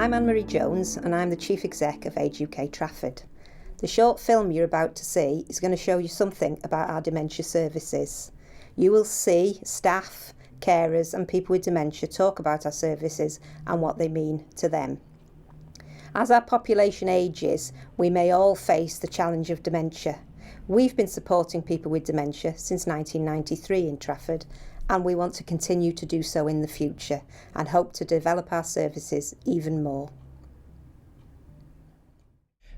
I'm Anne-Marie Jones and I'm the Chief Exec of Age UK Trafford. The short film you're about to see is going to show you something about our dementia services. You will see staff, carers and people with dementia talk about our services and what they mean to them. As our population ages, we may all face the challenge of dementia. We've been supporting people with dementia since 1993 in Trafford, and we want to continue to do so in the future and hope to develop our services even more.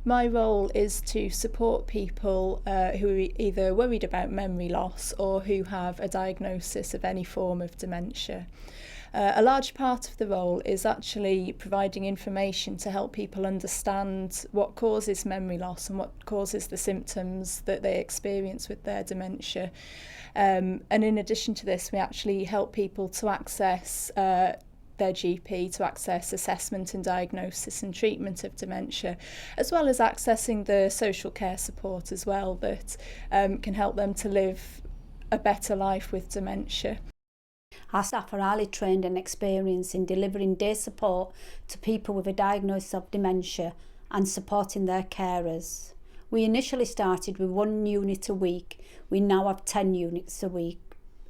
My role is to support people who are either worried about memory loss or who have a diagnosis of any form of dementia. A large part of the role is actually providing information to help people understand what causes memory loss and what causes the symptoms that they experience with their dementia. And in addition to this, we actually help people to access their GP, to access assessment and diagnosis and treatment of dementia, as well as accessing the social care support as well that can help them to live a better life with dementia. Our staff are highly trained and experienced in delivering day support to people with a diagnosis of dementia and supporting their carers. We initially started with 1 unit a week. We now have 10 units a week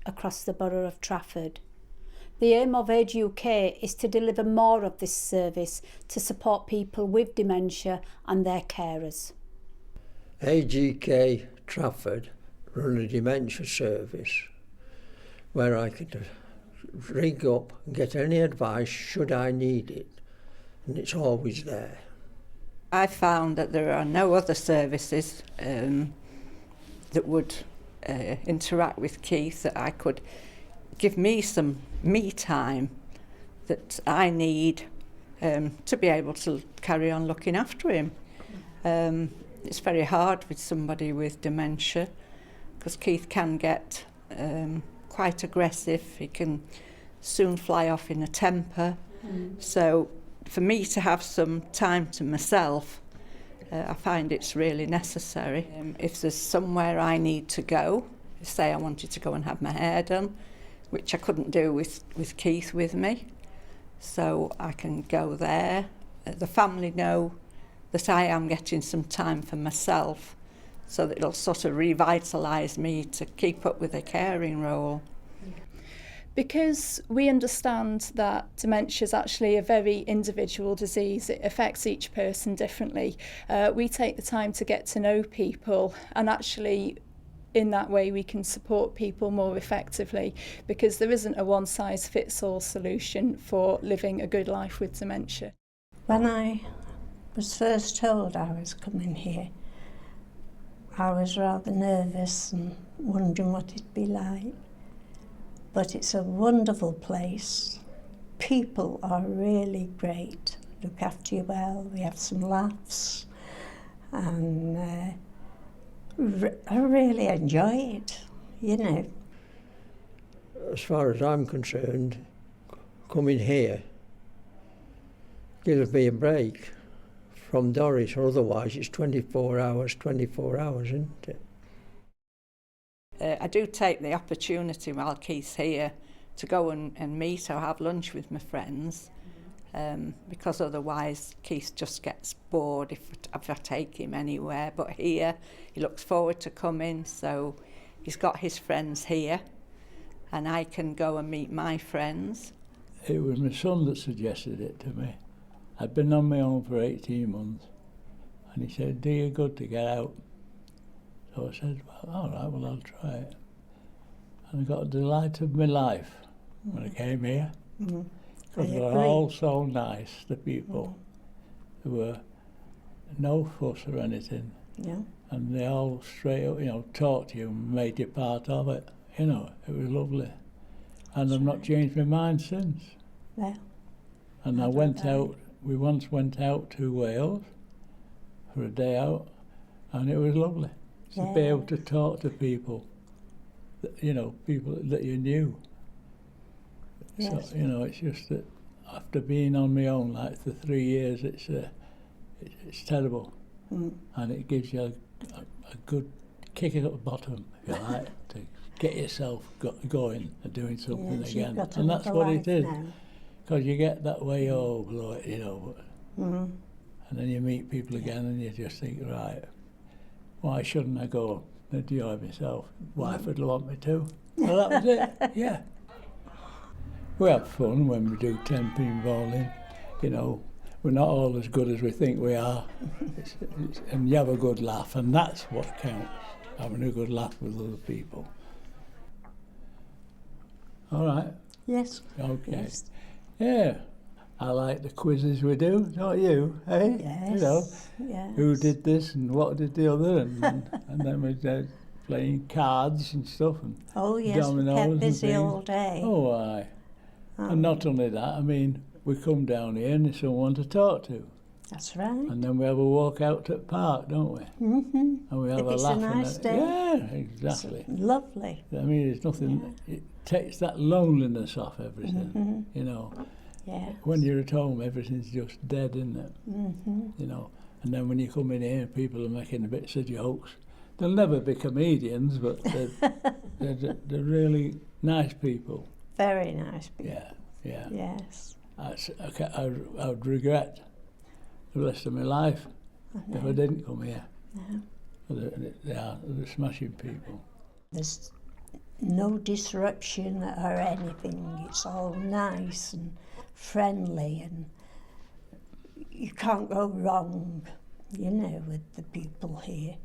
across the borough of Trafford. The aim of Age UK is to deliver more of this service to support people with dementia and their carers. Age UK Trafford run a dementia service where I could ring up and get any advice should I need it, and it's always there. I found that there are no other services that would interact with Keith, that I could give me some me time that I need to be able to carry on looking after him. It's very hard with somebody with dementia because Keith can get quite aggressive. He can soon fly off in a temper. So for me to have some time to myself, I find it's really necessary. If there's somewhere I need to go, say I wanted to go and have my hair done, which I couldn't do with Keith with me, so I can go there. The family know that I am getting some time for myself, so that it'll sort of revitalise me to keep up with a caring role. Because we understand that dementia is actually a very individual disease, it affects each person differently. We take the time to get to know people, and actually in that way we can support people more effectively, because there isn't a one-size-fits-all solution for living a good life with dementia. When I was first told I was coming here, I was rather nervous and wondering what it'd be like. But it's a wonderful place. People are really great, look after you well, we have some laughs, and I really enjoy it, you know. As far as I'm concerned, coming here gives me a break from Doris, or otherwise it's 24 hours, isn't it? I do take the opportunity while Keith's here to go and meet or have lunch with my friends, because otherwise Keith just gets bored if I take him anywhere. But here he looks forward to coming, so he's got his friends here and I can go and meet my friends. It was my son that suggested it to me. I'd been on my own for 18 months and he said, "Do you good to get out?" So I said, "Well, all right, well, I'll try it." And I got the delight of my life when I came here. Because they were all so nice, the people. There were no fuss or anything. Yeah. And they all straight up, talked to you and made you part of it. It was lovely. And I've not changed my mind since. Yeah. And we once went out to Wales for a day out, and it was lovely. To be able to talk to people, people that you knew. Yes. So, it's just that after being on my own like for 3 years, it's terrible. And it gives you a good kick at the bottom, if you like, to get yourself going and doing something again. And that's what it is. Because you get that way, below it, Mm. And then you meet people again and you just think, right, why shouldn't I go and enjoy myself? Wife would want me to. Well, that was it, yeah. We have fun when we do 10-pin bowling, you know. We're not all as good as we think we are. And you have a good laugh, and that's what counts, having a good laugh with other people. All right. Yes. Okay. Yes. Yeah. I like the quizzes we do, don't you? Eh? Yes. You know, Yes. who did this and what did the other, and then we're playing cards and stuff, and Oh yes, we dominoes kept and busy things. all day. Oh, aye. And not only that, I mean, we come down here and there's someone to talk to. That's right. And then we have a walk out to the park, don't we? Mm-hmm. And we have If a it's a laugh. nice day. Yeah, exactly. It's lovely. I mean, there's nothing, it takes that loneliness off everything, Mm-hmm. you know. Yeah. When you're at home, everything's just dead, isn't it? Mm-hmm. You know. And then when you come in here, people are making bits of jokes. They'll never be comedians, but they're really nice people. Very nice people. Yeah, yeah. Yes. I would regret the rest of my life if I didn't come here. No. They're smashing people. There's no disruption or anything. It's all nice and friendly, and you can't go wrong, you know, with the people here.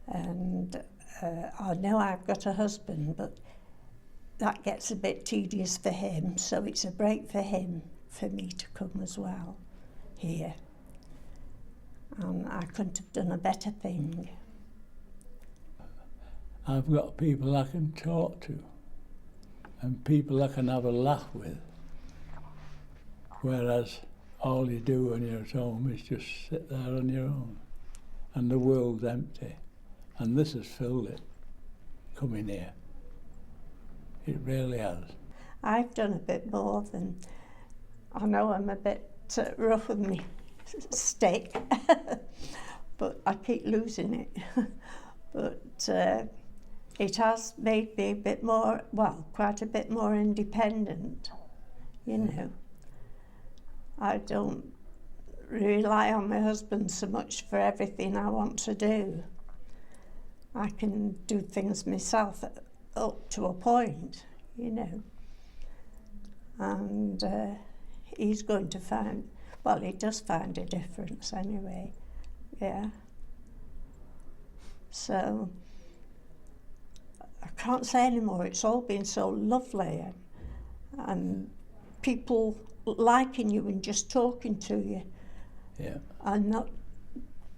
And I know I've got a husband, but that gets a bit tedious for him, so it's a break for him for me to come as well here. And I couldn't have done a better thing. I've got people I can talk to and people I can have a laugh with, whereas all you do when you're at home is just sit there on your own and the world's empty, and this has filled it, coming here. It really has. I've done a bit more than, I know I'm a bit rough with me stick, but I keep losing it. But it has made me a bit more, well, quite a bit more independent, you know. I don't rely on my husband so much for everything I want to do. I can do things myself up to a point, you know. And he's going to find, well, he does find a difference anyway, yeah. So, I can't say anymore, it's all been so lovely, and people liking you and just talking to you. Yeah. And not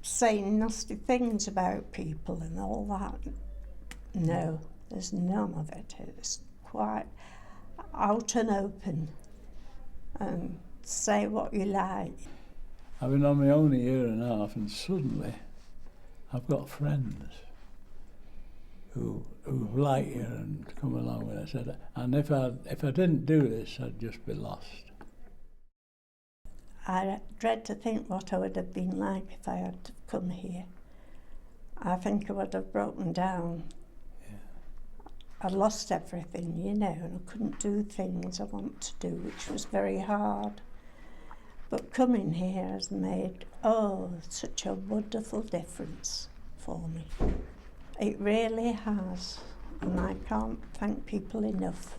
saying nasty things about people and all that. No, there's none of it. It's quite out and open, and say what you like. I've been on my own a year and a half, and suddenly I've got friends who like you and come along with us. And if I didn't do this, I'd just be lost. I dread to think what I would have been like if I had come here. I think I would have broken down. Yeah. I lost everything, you know, and I couldn't do things I want to do, which was very hard. But coming here has made, such a wonderful difference for me. It really has, and I can't thank people enough.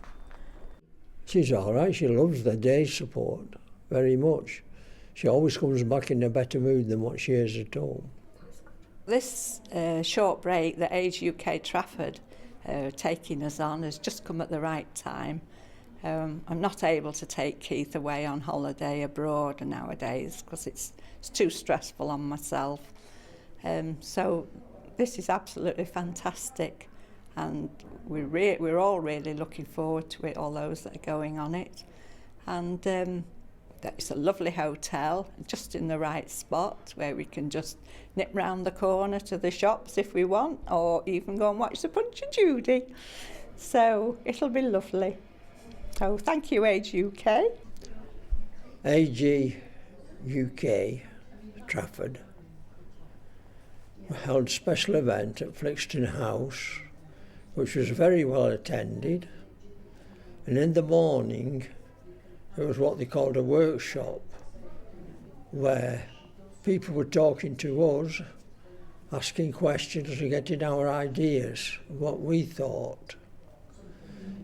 She's all right. She loves the day support very much. She always comes back in a better mood than what she is at home. This short break that Age UK Trafford taking us on has just come at the right time. I'm not able to take Keith away on holiday abroad nowadays because it's too stressful on myself. So this is absolutely fantastic, and we're all really looking forward to it, all those that are going on it. And it's a lovely hotel, just in the right spot where we can just nip round the corner to the shops if we want, or even go and watch the Punch and Judy. So it'll be lovely. So thank you, Age UK. Age UK Trafford held a special event at Flixton House, which was very well attended, and in the morning there was what they called a workshop, where people were talking to us, asking questions and getting our ideas, what we thought.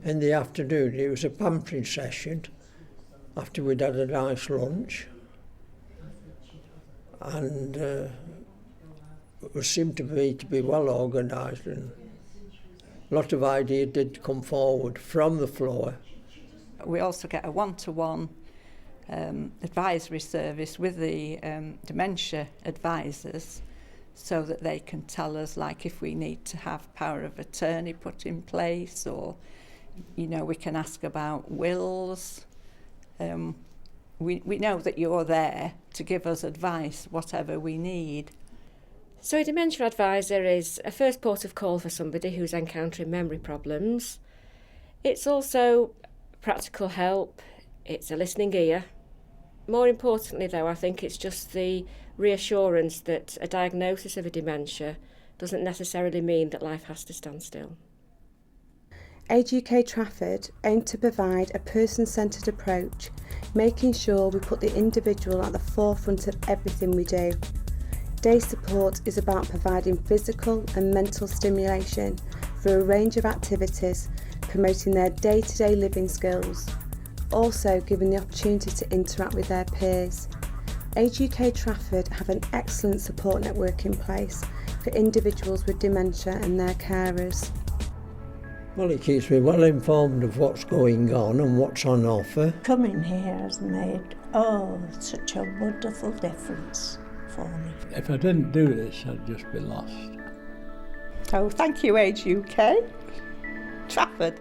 In the afternoon, it was a pampering session after we'd had a nice lunch, and it seemed to me to be well organised, and a lot of ideas did come forward from the floor. We also get a one-to-one advisory service with the dementia advisors, so that they can tell us, like, if we need to have power of attorney put in place, or, you know, we can ask about wills. We know that you're there to give us advice, whatever we need. So a dementia advisor is a first port of call for somebody who's encountering memory problems. It's also practical help, it's a listening ear. More importantly though, I think it's just the reassurance that a diagnosis of a dementia doesn't necessarily mean that life has to stand still. Age UK Trafford aim to provide a person-centred approach, making sure we put the individual at the forefront of everything we do. Day support is about providing physical and mental stimulation through a range of activities, promoting their day-to-day living skills, also giving the opportunity to interact with their peers. Age UK Trafford have an excellent support network in place for individuals with dementia and their carers. Well, it keeps me well informed of what's going on and what's on offer. Coming here has made, such a wonderful difference for me. If I didn't do this, I'd just be lost. So thank you, Age UK Trafford.